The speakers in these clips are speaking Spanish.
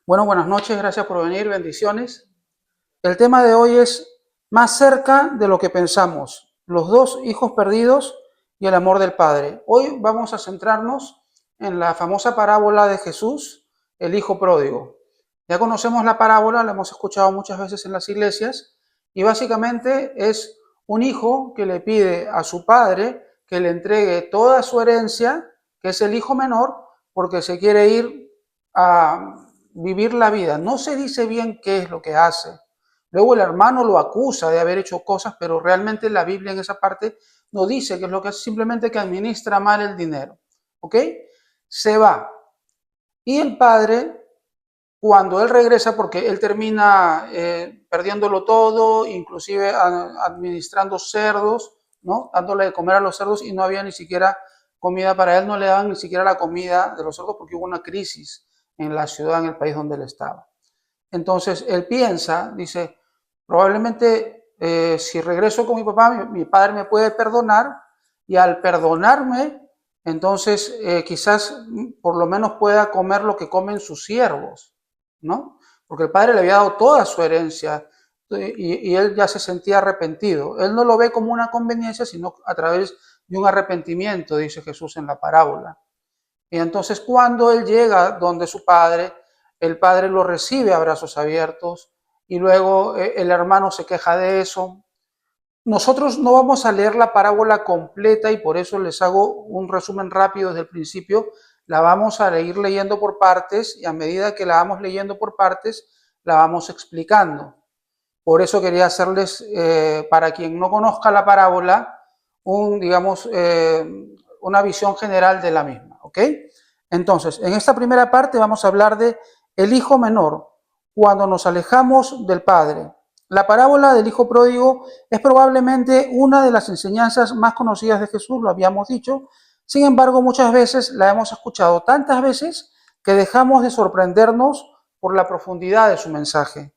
Bueno, buenas noches, gracias por venir, bendiciones. El tema de hoy es más cerca de lo que pensamos, los dos hijos perdidos y el amor del Padre. Hoy vamos a centrarnos en la famosa parábola de Jesús, el hijo pródigo. Ya conocemos la parábola, la hemos escuchado muchas veces en las iglesias y básicamente es un hijo que le pide a su padre que le entregue toda su herencia, que es el hijo menor, porque se quiere ir a vivir la vida. No se dice bien qué es lo que hace. Luego el hermano lo acusa de haber hecho cosas, pero realmente la Biblia en esa parte no dice que es lo que hace, simplemente que administra mal el dinero. ¿Ok? Se va. Y el padre, cuando él regresa, porque él termina perdiéndolo todo, inclusive administrando cerdos, ¿no? Dándole de comer a los cerdos y no había ni siquiera comida para él, no le daban ni siquiera la comida de los cerdos porque hubo una crisis en la ciudad, en el país donde él estaba. Entonces él piensa, dice, probablemente si regreso con mi papá, mi padre me puede perdonar y al perdonarme, entonces quizás por lo menos pueda comer lo que comen sus siervos, ¿no? Porque el padre le había dado toda su herencia y él ya se sentía arrepentido. Él no lo ve como una conveniencia, sino a través de un arrepentimiento, dice Jesús en la parábola. Y entonces cuando él llega donde su padre, el padre lo recibe a brazos abiertos y luego el hermano se queja de eso. Nosotros no vamos a leer la parábola completa y por eso les hago un resumen rápido desde el principio. La vamos a ir leyendo por partes y a medida que la vamos leyendo por partes, la vamos explicando. Por eso quería hacerles, para quien no conozca la parábola, digamos, una visión general de la misma, ¿ok? Entonces, en esta primera parte vamos a hablar de el hijo menor, cuando nos alejamos del padre. La parábola del hijo pródigo es probablemente una de las enseñanzas más conocidas de Jesús, lo habíamos dicho. Sin embargo, muchas veces la hemos escuchado tantas veces que dejamos de sorprendernos por la profundidad de su mensaje.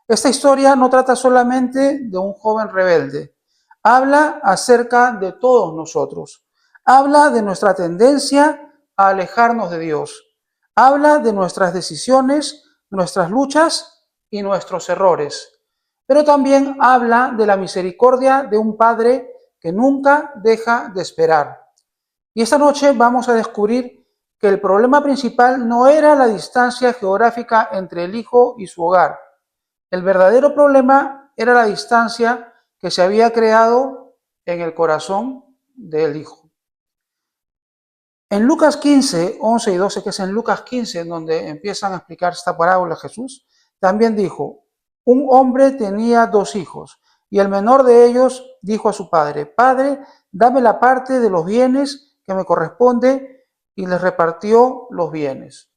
Esta historia no trata solamente de un joven rebelde, habla acerca de todos nosotros, habla de nuestra tendencia a alejarnos de Dios, habla de nuestras decisiones, nuestras luchas y nuestros errores, pero también habla de la misericordia de un Padre que nunca deja de esperar. Y esta noche vamos a descubrir que el problema principal no era la distancia geográfica entre el hijo y su hogar. El verdadero problema era la distancia que se había creado en el corazón del hijo. En Lucas 15, 11 y 12, que es en Lucas 15 en donde empiezan a explicar esta parábola Jesús, también dijo, un hombre tenía dos hijos y el menor de ellos dijo a su padre, Padre, dame la parte de los bienes que me corresponde, y les repartió los bienes.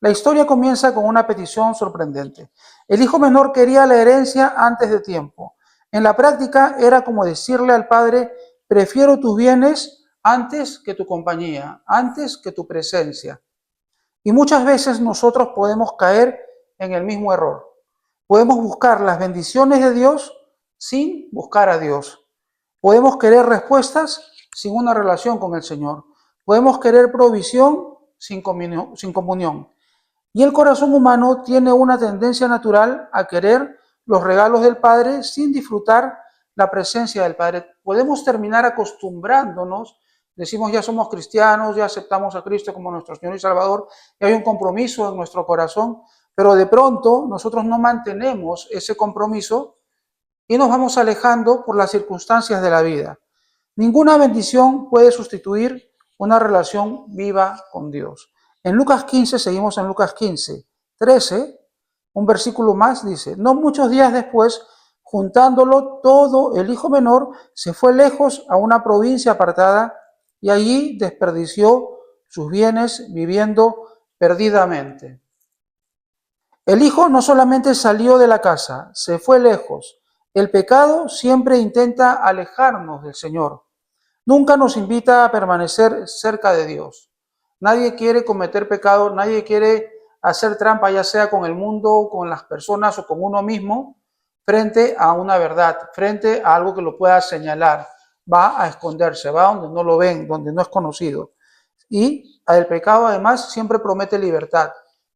La historia comienza con una petición sorprendente. El hijo menor quería la herencia antes de tiempo. En la práctica era como decirle al padre, prefiero tus bienes antes que tu compañía, antes que tu presencia. Y muchas veces nosotros podemos caer en el mismo error. Podemos buscar las bendiciones de Dios sin buscar a Dios. Podemos querer respuestas sin una relación con el Señor. Podemos querer provisión sin comunión. Y el corazón humano tiene una tendencia natural a querer los regalos del Padre sin disfrutar la presencia del Padre. Podemos terminar acostumbrándonos, decimos ya somos cristianos, ya aceptamos a Cristo como nuestro Señor y Salvador, y hay un compromiso en nuestro corazón, pero de pronto nosotros no mantenemos ese compromiso y nos vamos alejando por las circunstancias de la vida. Ninguna bendición puede sustituir una relación viva con Dios. En Lucas 15, seguimos en Lucas 15, 13, un versículo más dice, no muchos días después, juntándolo todo, el hijo menor se fue lejos a una provincia apartada y allí desperdició sus bienes viviendo perdidamente. El hijo no solamente salió de la casa, se fue lejos. El pecado siempre intenta alejarnos del Señor. Nunca nos invita a permanecer cerca de Dios. Nadie quiere cometer pecado, nadie quiere hacer trampa, ya sea con el mundo, con las personas o con uno mismo, frente a una verdad, frente a algo que lo pueda señalar. Va a esconderse, va donde no lo ven, donde no es conocido. Y el pecado además siempre promete libertad.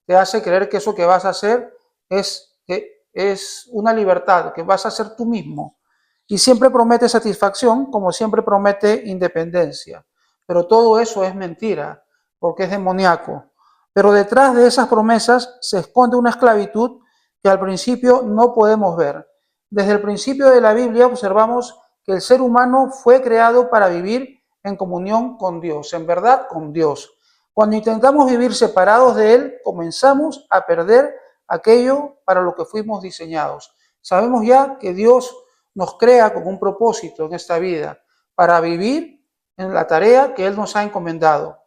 te hace creer que eso que vas a hacer es una libertad, que vas a ser tú mismo. Y siempre promete satisfacción, como siempre promete independencia. Pero todo eso es mentira, porque es demoníaco. Pero detrás de esas promesas se esconde una esclavitud que al principio no podemos ver. Desde el principio de la Biblia observamos que el ser humano fue creado para vivir en comunión con Dios, en verdad con Dios. Cuando intentamos vivir separados de Él, comenzamos a perder aquello para lo que fuimos diseñados. Sabemos ya que Dios nos crea con un propósito en esta vida, para vivir en la tarea que Él nos ha encomendado.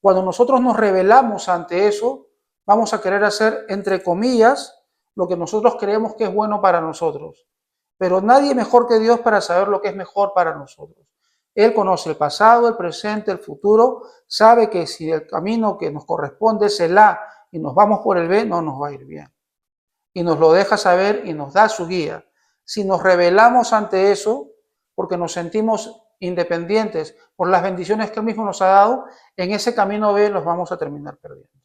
Cuando nosotros nos rebelamos ante eso, vamos a querer hacer, entre comillas, lo que nosotros creemos que es bueno para nosotros. Pero nadie mejor que Dios para saber lo que es mejor para nosotros. Él conoce el pasado, el presente, el futuro, sabe que si el camino que nos corresponde es el A y nos vamos por el B, no nos va a ir bien. Y nos lo deja saber y nos da su guía. Si nos rebelamos ante eso, porque nos sentimos independientes por las bendiciones que Él mismo nos ha dado, en ese camino B los vamos a terminar perdiendo.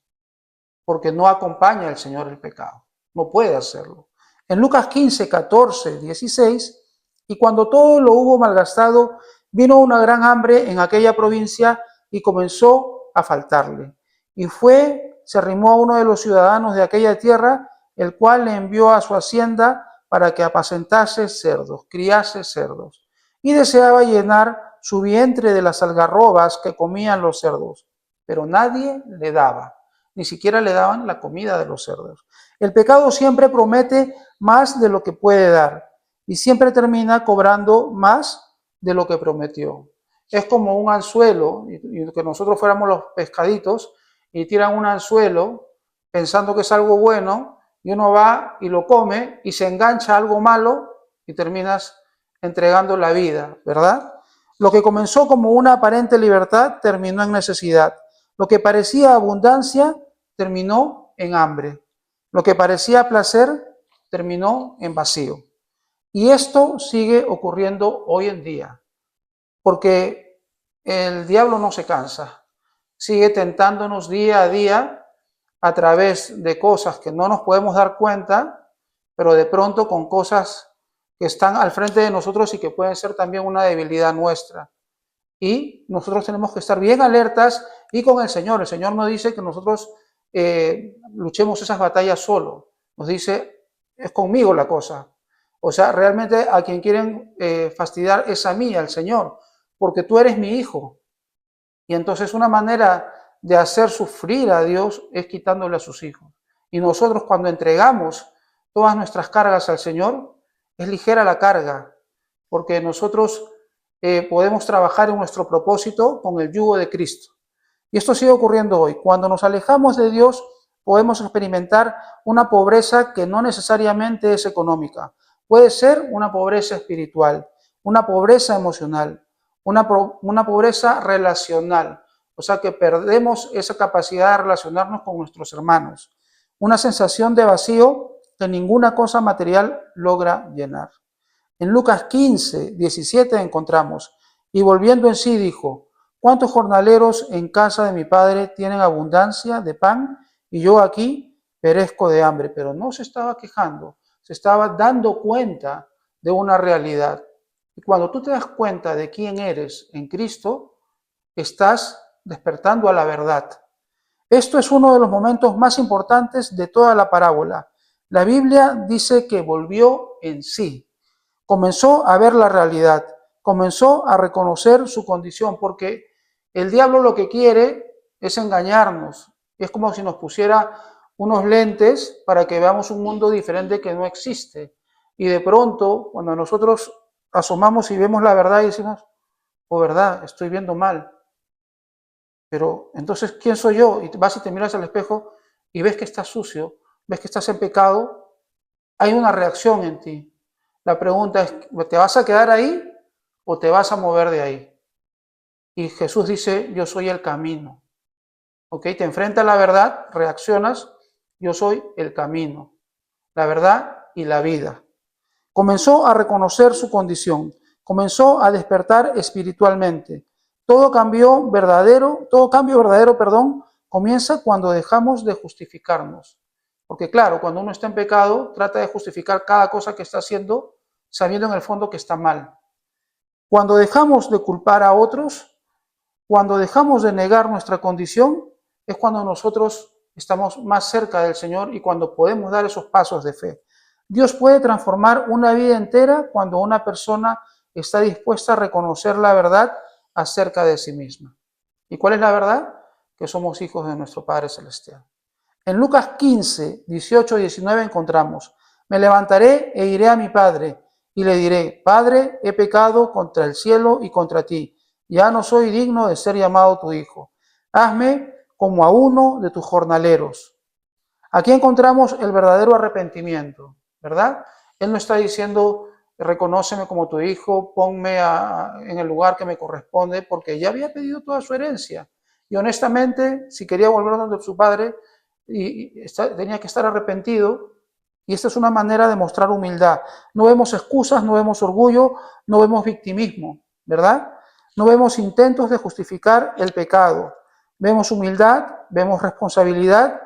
Porque no acompaña al Señor el pecado. No puede hacerlo. En Lucas 15, 14, 16, y cuando todo lo hubo malgastado, vino una gran hambre en aquella provincia y comenzó a faltarle. Y se arrimó a uno de los ciudadanos de aquella tierra, el cual le envió a su hacienda para que apacentase cerdos, criase cerdos. Y deseaba llenar su vientre de las algarrobas que comían los cerdos, pero nadie le daba, ni siquiera le daban la comida de los cerdos. El pecado siempre promete más de lo que puede dar y siempre termina cobrando más de lo que prometió. Es como un anzuelo, y que nosotros fuéramos los pescaditos y tiran un anzuelo pensando que es algo bueno, y uno va y lo come y se engancha a algo malo y terminas entregando la vida, ¿verdad? Lo que comenzó como una aparente libertad terminó en necesidad. Lo que parecía abundancia terminó en hambre. Lo que parecía placer terminó en vacío. Y esto sigue ocurriendo hoy en día, porque el diablo no se cansa, sigue tentándonos día a día a través de cosas que no nos podemos dar cuenta, pero de pronto con cosas que están al frente de nosotros y que pueden ser también una debilidad nuestra. Y nosotros tenemos que estar bien alertas y con el Señor. El Señor no dice que nosotros luchemos esas batallas solo. Nos dice, es conmigo la cosa. O sea, realmente a quien quieren fastidiar es a mí, al Señor, porque tú eres mi hijo. Y entonces una manera de hacer sufrir a Dios es quitándole a sus hijos. Y nosotros cuando entregamos todas nuestras cargas al Señor, es ligera la carga, porque nosotros podemos trabajar en nuestro propósito con el yugo de Cristo. Y esto sigue ocurriendo hoy. Cuando nos alejamos de Dios, podemos experimentar una pobreza que no necesariamente es económica. Puede ser una pobreza espiritual, una pobreza emocional, una pobreza relacional. O sea que perdemos esa capacidad de relacionarnos con nuestros hermanos. Una sensación de vacío que ninguna cosa material logra llenar. En Lucas 15, 17 encontramos, y volviendo en sí dijo, ¿cuántos jornaleros en casa de mi padre tienen abundancia de pan y yo aquí perezco de hambre? Pero no se estaba quejando, se estaba dando cuenta de una realidad. Y cuando tú te das cuenta de quién eres en Cristo, estás despertando a la verdad. Esto es uno de los momentos más importantes de toda la parábola. La Biblia dice que volvió en sí. Comenzó a ver la realidad, comenzó a reconocer su condición, porque el diablo lo que quiere es engañarnos. Es como si nos pusiera unos lentes para que veamos un mundo diferente que no existe. Y de pronto, cuando nosotros asomamos y vemos la verdad y decimos, oh, verdad, estoy viendo mal. Pero entonces, ¿quién soy yo? Y vas y te miras al espejo y ves que estás sucio, ves que estás en pecado, hay una reacción en ti. La pregunta es, ¿te vas a quedar ahí o te vas a mover de ahí? Y Jesús dice, yo soy el camino. ¿Ok? Te enfrentas a la verdad, reaccionas, yo soy el camino, la verdad y la vida. Comenzó a reconocer su condición, comenzó a despertar espiritualmente. Todo cambio verdadero, comienza cuando dejamos de justificarnos. Porque claro, cuando uno está en pecado, trata de justificar cada cosa que está haciendo, sabiendo en el fondo que está mal. Cuando dejamos de culpar a otros, cuando dejamos de negar nuestra condición, es cuando nosotros estamos más cerca del Señor y cuando podemos dar esos pasos de fe. Dios puede transformar una vida entera cuando una persona está dispuesta a reconocer la verdad acerca de sí misma. ¿Y cuál es la verdad? Que somos hijos de nuestro Padre Celestial. En Lucas 15, 18 y 19 encontramos: me levantaré e iré a mi Padre y le diré: Padre, he pecado contra el cielo y contra ti. Ya no soy digno de ser llamado tu hijo. Hazme como a uno de tus jornaleros. Aquí encontramos el verdadero arrepentimiento, ¿verdad? Él no está diciendo: reconóceme como tu hijo, ponme en el lugar que me corresponde, porque ya había pedido toda su herencia. Y honestamente, si quería volver donde su padre, tenía que estar arrepentido. Y esta es una manera de mostrar humildad. No vemos excusas, no vemos orgullo, no vemos victimismo, ¿verdad? No vemos intentos de justificar el pecado. Vemos humildad, vemos responsabilidad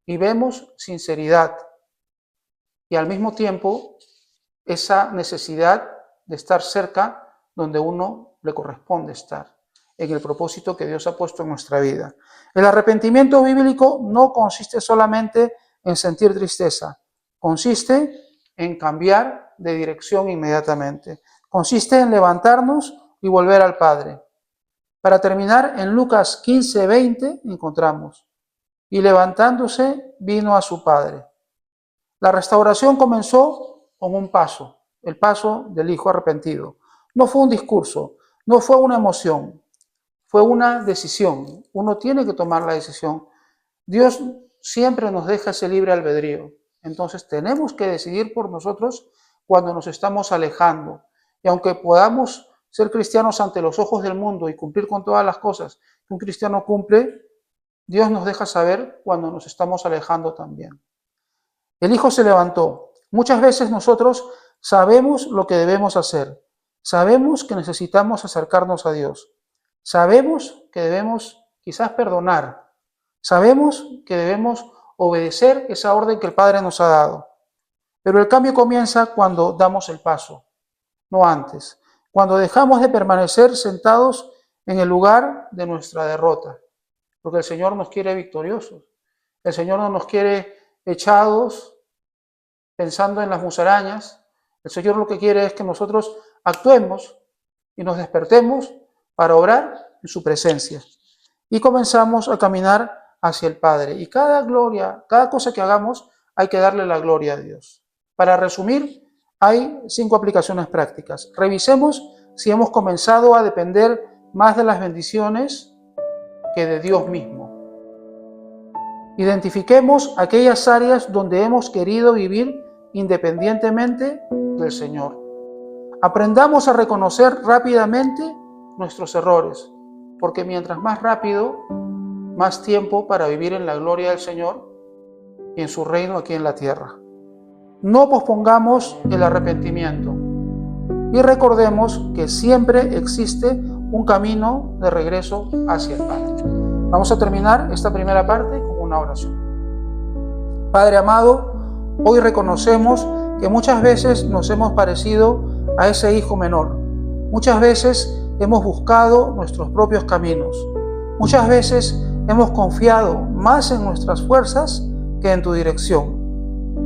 y vemos sinceridad. Y al mismo tiempo, esa necesidad de estar cerca donde uno le corresponde estar, en el propósito que Dios ha puesto en nuestra vida. El arrepentimiento bíblico no consiste solamente en sentir tristeza, consiste en cambiar de dirección inmediatamente. Consiste en levantarnos y volver al Padre. Para terminar, en Lucas 15, 20 encontramos: y levantándose vino a su Padre. La restauración comenzó con un paso, el paso del hijo arrepentido. No fue un discurso, no fue una emoción, fue una decisión. Uno tiene que tomar la decisión. Dios siempre nos deja ese libre albedrío. Entonces tenemos que decidir por nosotros cuando nos estamos alejando. Y aunque podamos ser cristianos ante los ojos del mundo y cumplir con todas las cosas que un cristiano cumple, Dios nos deja saber cuando nos estamos alejando también. El hijo se levantó. Muchas veces nosotros sabemos lo que debemos hacer. Sabemos que necesitamos acercarnos a Dios. Sabemos que debemos quizás perdonar. Sabemos que debemos obedecer esa orden que el Padre nos ha dado. Pero el cambio comienza cuando damos el paso, no antes. Cuando dejamos de permanecer sentados en el lugar de nuestra derrota. Porque el Señor nos quiere victoriosos. El Señor no nos quiere echados pensando en las musarañas. El Señor lo que quiere es que nosotros actuemos y nos despertemos para obrar en su presencia. Y comenzamos a caminar hacia el Padre. Y cada gloria, cada cosa que hagamos, hay que darle la gloria a Dios. Para resumir, hay 5 aplicaciones prácticas. Revisemos si hemos comenzado a depender más de las bendiciones que de Dios mismo. Identifiquemos aquellas áreas donde hemos querido vivir independientemente del Señor. Aprendamos a reconocer rápidamente nuestros errores, porque mientras más rápido, más tiempo para vivir en la gloria del Señor y en su reino aquí en la tierra. No pospongamos el arrepentimiento y recordemos que siempre existe un camino de regreso hacia el Padre. Vamos a terminar esta primera parte con una oración. Padre amado, hoy reconocemos que muchas veces nos hemos parecido a ese hijo menor. Muchas veces hemos buscado nuestros propios caminos. Muchas veces hemos confiado más en nuestras fuerzas que en tu dirección.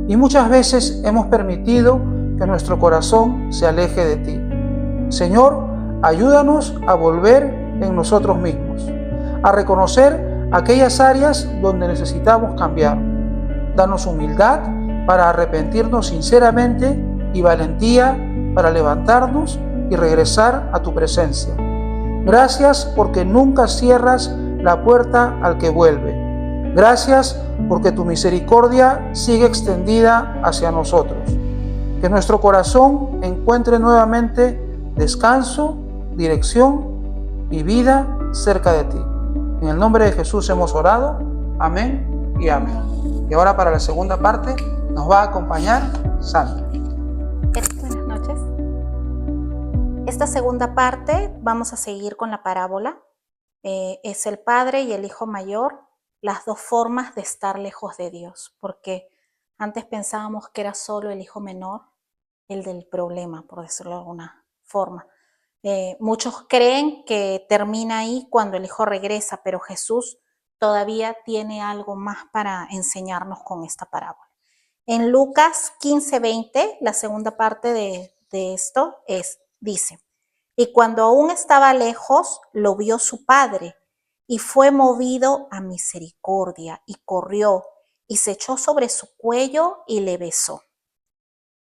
Y muchas veces hemos permitido que nuestro corazón se aleje de ti. Señor, ayúdanos a volver en nosotros mismos, a reconocer aquellas áreas donde necesitamos cambiar. Danos humildad para arrepentirnos sinceramente y valentía para levantarnos y regresar a tu presencia. Gracias porque nunca cierras la puerta al que vuelve. Gracias porque tu misericordia sigue extendida hacia nosotros. Que nuestro corazón encuentre nuevamente descanso, dirección y vida cerca de ti. En el nombre de Jesús hemos orado. Amén y amén. Y ahora para la segunda parte nos va a acompañar Sandra. Buenas noches. Esta segunda parte vamos a seguir con la parábola. Es el padre y el hijo mayor las dos formas de estar lejos de Dios, porque antes pensábamos que era solo el hijo menor, el del problema, por decirlo de alguna forma. Muchos creen que termina ahí cuando el hijo regresa, pero Jesús todavía tiene algo más para enseñarnos con esta parábola. En Lucas 15:20, la segunda parte de esto dice, y cuando aún estaba lejos, lo vio su padre, y fue movido a misericordia, y corrió, y se echó sobre su cuello y le besó.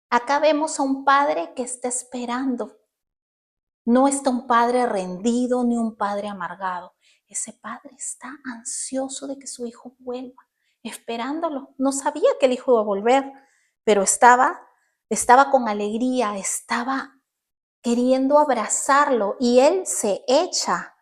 Acá vemos a un padre que está esperando. No está un padre rendido ni un padre amargado. Ese padre está ansioso de que su hijo vuelva, esperándolo. No sabía que el hijo iba a volver, pero estaba con alegría, estaba queriendo abrazarlo, y él se echa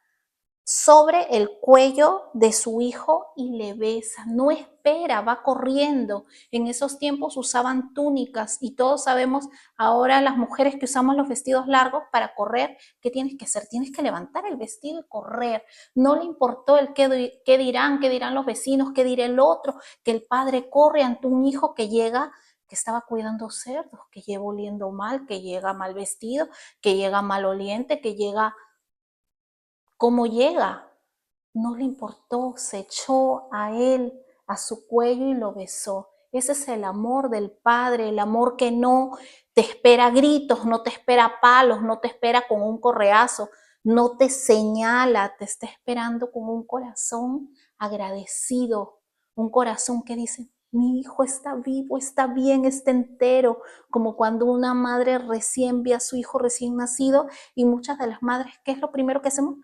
sobre el cuello de su hijo y le besa. No espera, va corriendo. En esos tiempos usaban túnicas, y todos sabemos ahora las mujeres que usamos los vestidos largos para correr, ¿qué tienes que hacer? Tienes que levantar el vestido y correr. No le importó el qué dirán los vecinos, qué dirá el otro, que el padre corre ante un hijo que llega, que estaba cuidando cerdos, que llega oliendo mal, que llega mal vestido, que llega maloliente, que llega... ¿Cómo llega? No le importó, se echó a él, a su cuello, y lo besó. Ese es el amor del Padre, el amor que no te espera gritos, no te espera palos, no te espera con un correazo, no te señala, te está esperando con un corazón agradecido, un corazón que dice, mi hijo está vivo, está bien, está entero, como cuando una madre recién ve a su hijo recién nacido, y muchas de las madres, ¿qué es lo primero que hacemos?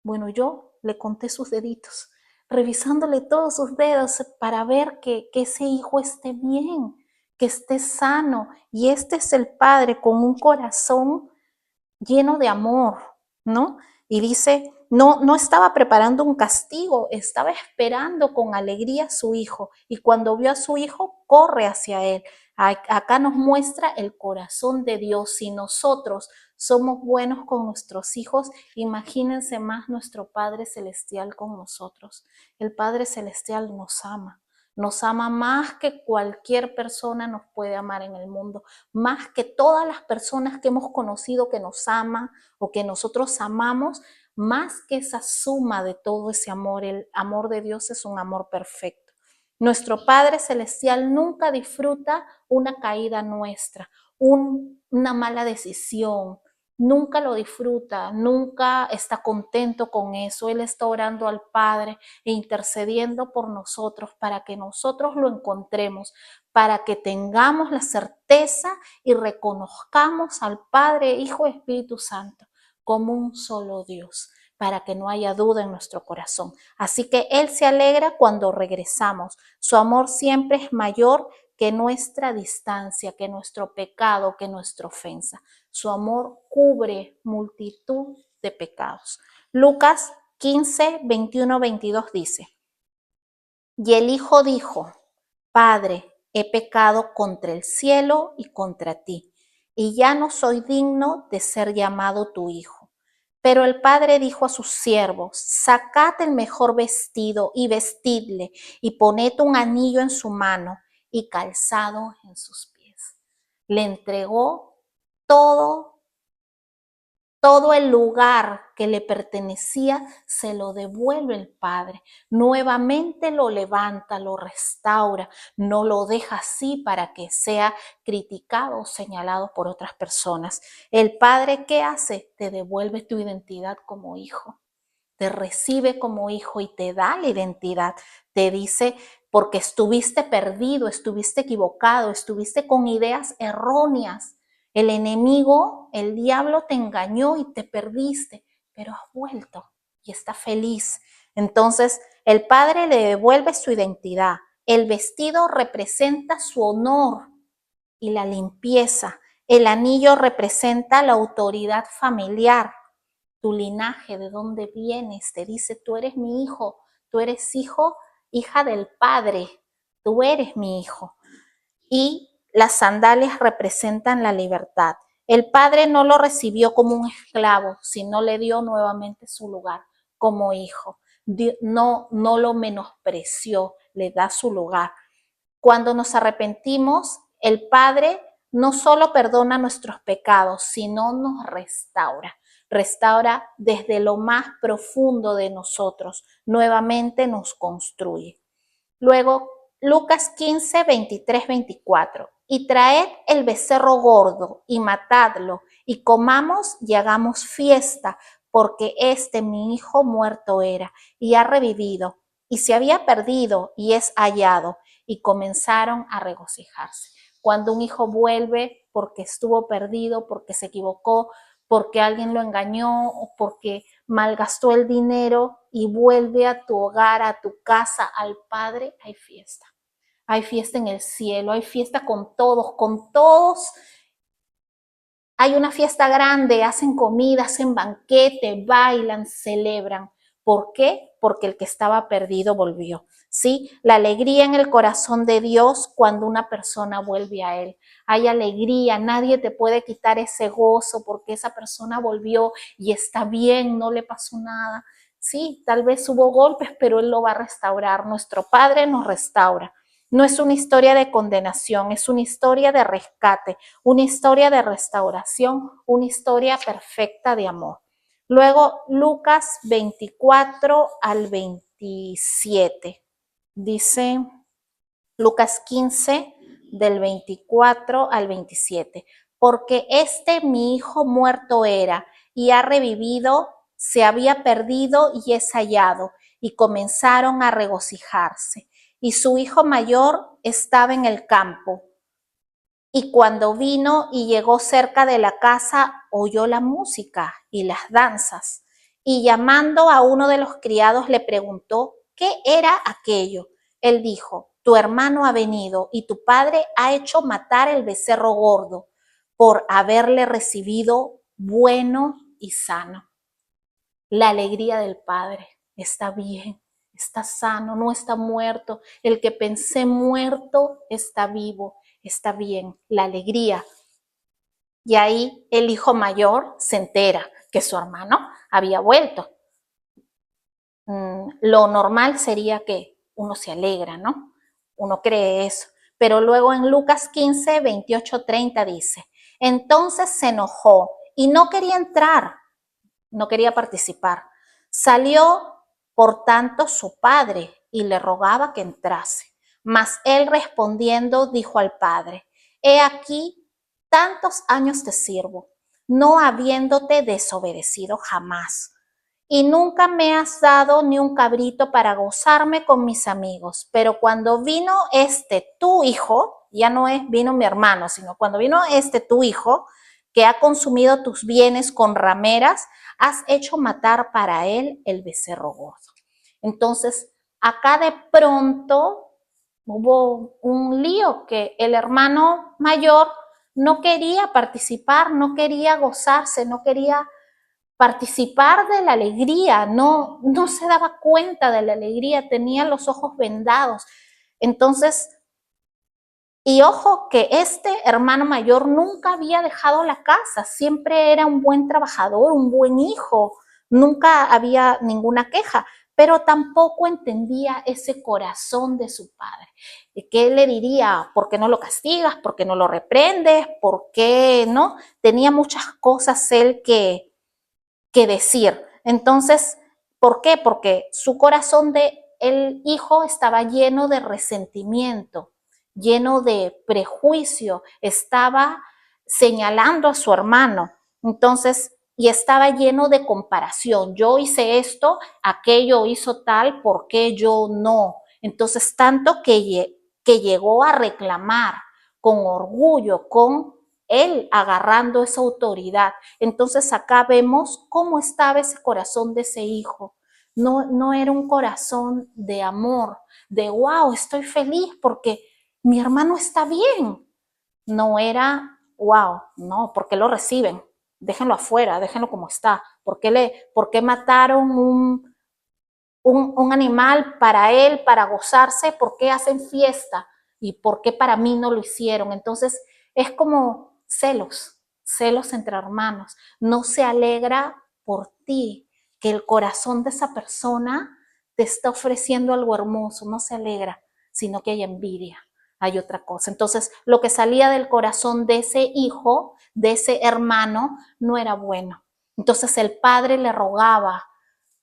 Bueno, yo le conté sus deditos, revisándole todos sus dedos para ver que ese hijo esté bien, que esté sano. Y este es el padre con un corazón lleno de amor, ¿no? Y dice, no estaba preparando un castigo, estaba esperando con alegría a su hijo. Y cuando vio a su hijo, corre hacia él. Acá nos muestra el corazón de Dios. Si nosotros somos buenos con nuestros hijos, imagínense más nuestro Padre Celestial con nosotros. El Padre Celestial nos ama más que cualquier persona nos puede amar en el mundo, más que todas las personas que hemos conocido que nos aman o que nosotros amamos, más que esa suma de todo ese amor. El amor de Dios es un amor perfecto. Nuestro Padre Celestial nunca disfruta una caída nuestra, una mala decisión, nunca lo disfruta, nunca está contento con eso. Él está orando al Padre e intercediendo por nosotros para que nosotros lo encontremos, para que tengamos la certeza y reconozcamos al Padre, Hijo y Espíritu Santo como un solo Dios, para que no haya duda en nuestro corazón. Así que Él se alegra cuando regresamos. Su amor siempre es mayor que nuestra distancia, que nuestro pecado, que nuestra ofensa. Su amor cubre multitud de pecados. Lucas 15, 21, 22 dice, y el hijo dijo, Padre, he pecado contra el cielo y contra ti, y ya no soy digno de ser llamado tu hijo. Pero el padre dijo a sus siervos, sacad el mejor vestido y vestidle, y poned un anillo en su mano y calzado en sus pies. Le entregó todo el lugar que le pertenecía, se lo devuelve el Padre. Nuevamente lo levanta, lo restaura, no lo deja así para que sea criticado o señalado por otras personas. El Padre, ¿qué hace? Te devuelve tu identidad como hijo. Te recibe como hijo y te da la identidad. Te dice, porque estuviste perdido, estuviste equivocado, estuviste con ideas erróneas. El enemigo, el diablo te engañó y te perdiste, pero has vuelto y está feliz. Entonces, el Padre le devuelve su identidad. El vestido representa su honor y la limpieza. El anillo representa la autoridad familiar, tu linaje, de dónde vienes. Te dice, tú eres mi hijo, tú eres hijo, hija del Padre, tú eres mi hijo. Y las sandalias representan la libertad. El Padre no lo recibió como un esclavo, sino le dio nuevamente su lugar como hijo. no lo menospreció, le da su lugar. Cuando nos arrepentimos, el Padre no solo perdona nuestros pecados, sino nos restaura. Restaura desde lo más profundo de nosotros. Nuevamente nos construye. Luego, Lucas 15, 23, 24. Y traed el becerro gordo y matadlo, y comamos y hagamos fiesta, porque mi hijo muerto era, y ha revivido, y se había perdido, y es hallado. Y comenzaron a regocijarse. Cuando un hijo vuelve porque estuvo perdido, porque se equivocó, porque alguien lo engañó o porque malgastó el dinero y vuelve a tu hogar, a tu casa, al Padre, hay fiesta. Hay fiesta en el cielo, hay fiesta con todos, con todos. Hay una fiesta grande, hacen comida, hacen banquete, bailan, celebran. ¿Por qué? Porque el que estaba perdido volvió. ¿Sí? La alegría en el corazón de Dios cuando una persona vuelve a Él. Hay alegría, nadie te puede quitar ese gozo porque esa persona volvió y está bien, no le pasó nada. Sí, tal vez hubo golpes, pero Él lo va a restaurar. Nuestro Padre nos restaura. No es una historia de condenación, es una historia de rescate, una historia de restauración, una historia perfecta de amor. Luego, Lucas 24 al 27. Dice Lucas 15 del 24 al 27. Porque mi hijo muerto era y ha revivido, se había perdido y es hallado. Y comenzaron a regocijarse. Y su hijo mayor estaba en el campo. Y cuando vino y llegó cerca de la casa, oyó la música y las danzas. Y llamando a uno de los criados le preguntó qué era aquello. Él dijo, tu hermano ha venido y tu padre ha hecho matar el becerro gordo por haberle recibido bueno y sano. La alegría del Padre está bien, está sano, no está muerto. El que pensé muerto está vivo, está bien. La alegría. Y ahí el hijo mayor se entera que su hermano había vuelto. Lo normal sería que uno se alegra, ¿no? Uno cree eso. Pero luego en Lucas 15, 28, 30 dice, entonces se enojó y no quería entrar, no quería participar. Salió, por tanto, su padre y le rogaba que entrase. Mas él respondiendo dijo al padre, he aquí, tantos años te sirvo, no habiéndote desobedecido jamás. Y nunca me has dado ni un cabrito para gozarme con mis amigos. Pero cuando vino tu hijo, ya no es vino mi hermano, sino cuando vino tu hijo, que ha consumido tus bienes con rameras, has hecho matar para él el becerro gordo. Entonces, acá de pronto hubo un lío que el hermano mayor no quería participar, no quería gozarse, no quería participar de la alegría, no se daba cuenta de la alegría, tenía los ojos vendados. Entonces, y ojo que este hermano mayor nunca había dejado la casa, siempre era un buen trabajador, un buen hijo, nunca había ninguna queja, pero tampoco entendía ese corazón de su padre. ¿Qué le diría? ¿Por qué no lo castigas? ¿Por qué no lo reprendes? ¿Por qué no? Tenía muchas cosas él que decir. Entonces, ¿por qué? Porque su corazón de el hijo estaba lleno de resentimiento, lleno de prejuicio, estaba señalando a su hermano. Entonces, y estaba lleno de comparación. Yo hice esto, aquello hizo tal, ¿por qué yo no? Entonces, tanto que llegó a reclamar con orgullo, con él agarrando esa autoridad. Entonces acá vemos cómo estaba ese corazón de ese hijo. No era un corazón de amor, de wow, estoy feliz porque mi hermano está bien. No era wow, no, ¿por qué lo reciben? Déjenlo afuera, déjenlo como está. ¿Por qué mataron un animal para él, para gozarse? ¿Por qué hacen fiesta? ¿Y por qué para mí no lo hicieron? Entonces es como celos entre hermanos. No se alegra por ti, que el corazón de esa persona te está ofreciendo algo hermoso, no se alegra, sino que hay envidia, hay otra cosa. Entonces, lo que salía del corazón de ese hijo, de ese hermano, no era bueno. Entonces el padre le rogaba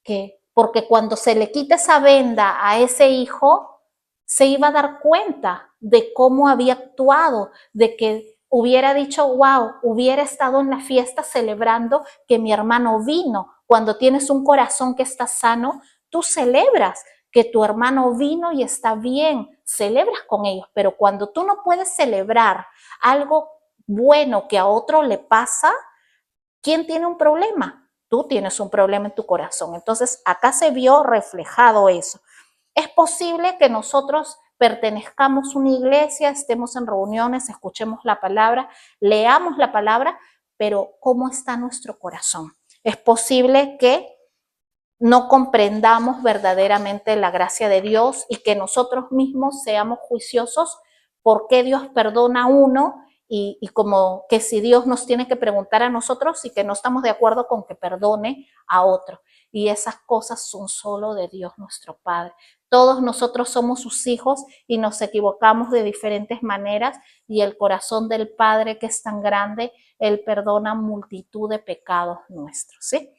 que, porque cuando se le quita esa venda a ese hijo, se iba a dar cuenta de cómo había actuado, de que hubiera dicho, wow, hubiera estado en la fiesta celebrando que mi hermano vino. Cuando tienes un corazón que está sano, tú celebras que tu hermano vino y está bien, celebras con ellos, pero cuando tú no puedes celebrar algo bueno que a otro le pasa, ¿quién tiene un problema? Tú tienes un problema en tu corazón. Entonces, acá se vio reflejado eso. Es posible que nosotros pertenezcamos a una iglesia, estemos en reuniones, escuchemos la palabra, leamos la palabra, pero ¿cómo está nuestro corazón? Es posible que no comprendamos verdaderamente la gracia de Dios y que nosotros mismos seamos juiciosos por qué Dios perdona a uno y como que si Dios nos tiene que preguntar a nosotros y que no estamos de acuerdo con que perdone a otro. Y esas cosas son solo de Dios nuestro Padre. Todos nosotros somos sus hijos y nos equivocamos de diferentes maneras y el corazón del Padre, que es tan grande, Él perdona multitud de pecados nuestros, ¿sí?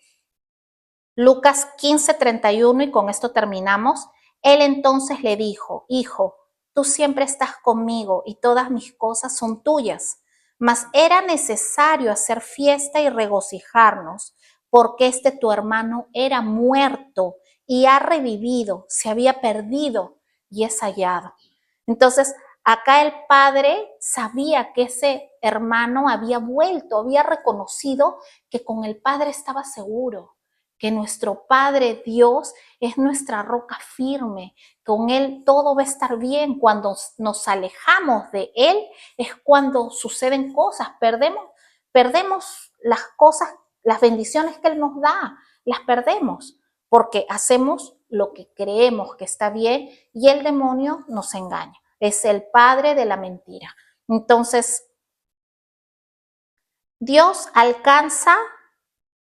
Lucas 15:31, y con esto terminamos. Él entonces le dijo, hijo, tú siempre estás conmigo y todas mis cosas son tuyas, mas era necesario hacer fiesta y regocijarnos, porque este tu hermano era muerto y ha revivido, se había perdido y es hallado. Entonces, acá el padre sabía que ese hermano había vuelto, había reconocido que con el padre estaba seguro, que nuestro Padre Dios es nuestra roca firme, con Él todo va a estar bien. Cuando nos alejamos de Él es cuando suceden cosas, perdemos las cosas, las bendiciones que Él nos da, las perdemos, porque hacemos lo que creemos que está bien y el demonio nos engaña. Es el padre de la mentira. Entonces, Dios alcanza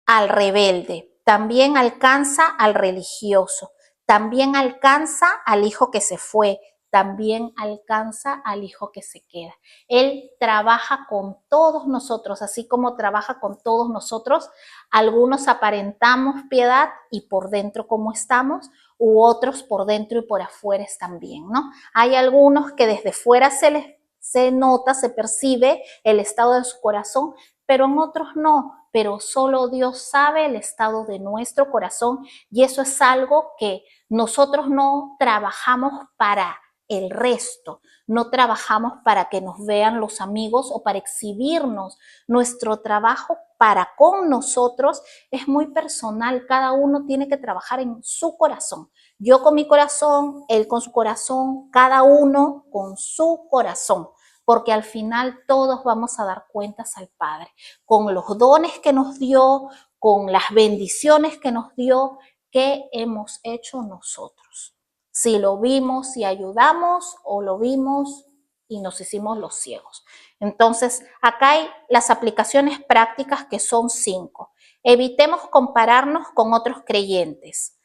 al rebelde, también alcanza al religioso, también alcanza al hijo que se fue, también alcanza al hijo que se queda. Él trabaja con todos nosotros, así como trabaja con todos nosotros. Algunos aparentamos piedad y por dentro como estamos, u otros por dentro y por afuera están bien, ¿no? Hay algunos que desde fuera se nota, se percibe el estado de su corazón, pero en otros no, pero solo Dios sabe el estado de nuestro corazón y eso es algo que nosotros no trabajamos para el resto, no trabajamos para que nos vean los amigos o para exhibirnos. Nuestro trabajo para con nosotros es muy personal, cada uno tiene que trabajar en su corazón. Yo con mi corazón, él con su corazón, cada uno con su corazón, porque al final todos vamos a dar cuentas al Padre, con los dones que nos dio, con las bendiciones que nos dio, ¿qué hemos hecho nosotros? Si lo vimos y ayudamos o lo vimos y nos hicimos los ciegos. Entonces, acá hay las aplicaciones prácticas que son 5. Evitemos compararnos con otros creyentes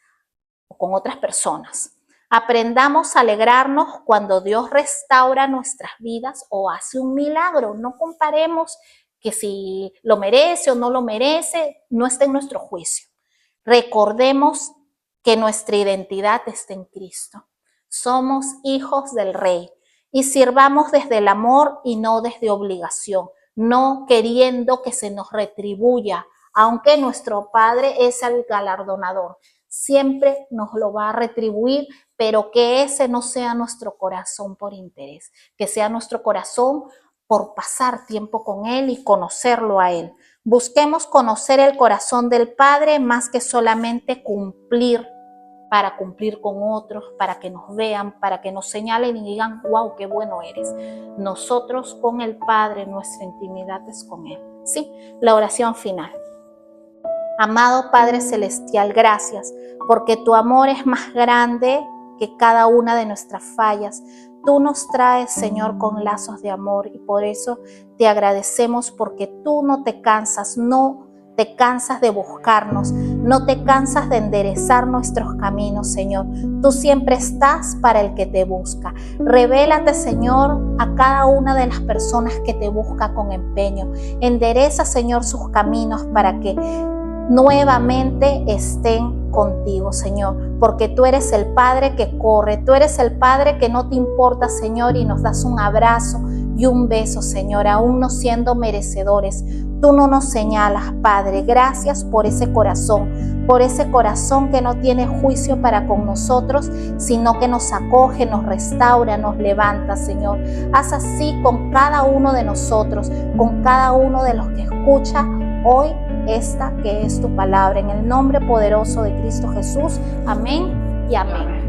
o con otras personas. Aprendamos a alegrarnos cuando Dios restaura nuestras vidas o hace un milagro. No comparemos que si lo merece o no lo merece, no está en nuestro juicio. Recordemos que nuestra identidad está en Cristo. Somos hijos del Rey y sirvamos desde el amor y no desde obligación, no queriendo que se nos retribuya, aunque nuestro Padre es el galardonador. Siempre nos lo va a retribuir, pero que ese no sea nuestro corazón por interés, que sea nuestro corazón por pasar tiempo con Él y conocerlo a Él. Busquemos conocer el corazón del Padre más que solamente cumplir para cumplir con otros, para que nos vean, para que nos señalen y digan, wow, qué bueno eres. Nosotros con el Padre, nuestra intimidad es con Él. ¿Sí? La oración final. Amado Padre Celestial, gracias, porque tu amor es más grande que cada una de nuestras fallas. Tú nos traes, Señor, con lazos de amor y por eso te agradecemos porque tú no te cansas, no te cansas de buscarnos, no te cansas de enderezar nuestros caminos, Señor. Tú siempre estás para el que te busca. Revélate, Señor, a cada una de las personas que te busca con empeño. Endereza, Señor, sus caminos para que nuevamente estén contigo, Señor, porque tú eres el Padre que corre, tú eres el Padre que no te importa, Señor, y nos das un abrazo y un beso, Señor, aún no siendo merecedores. Tú no nos señalas, Padre. Gracias por ese corazón que no tiene juicio para con nosotros, sino que nos acoge, nos restaura, nos levanta, Señor. Haz así con cada uno de nosotros, con cada uno de los que escucha hoy esta que es tu palabra. En el nombre poderoso de Cristo Jesús. Amén y amén.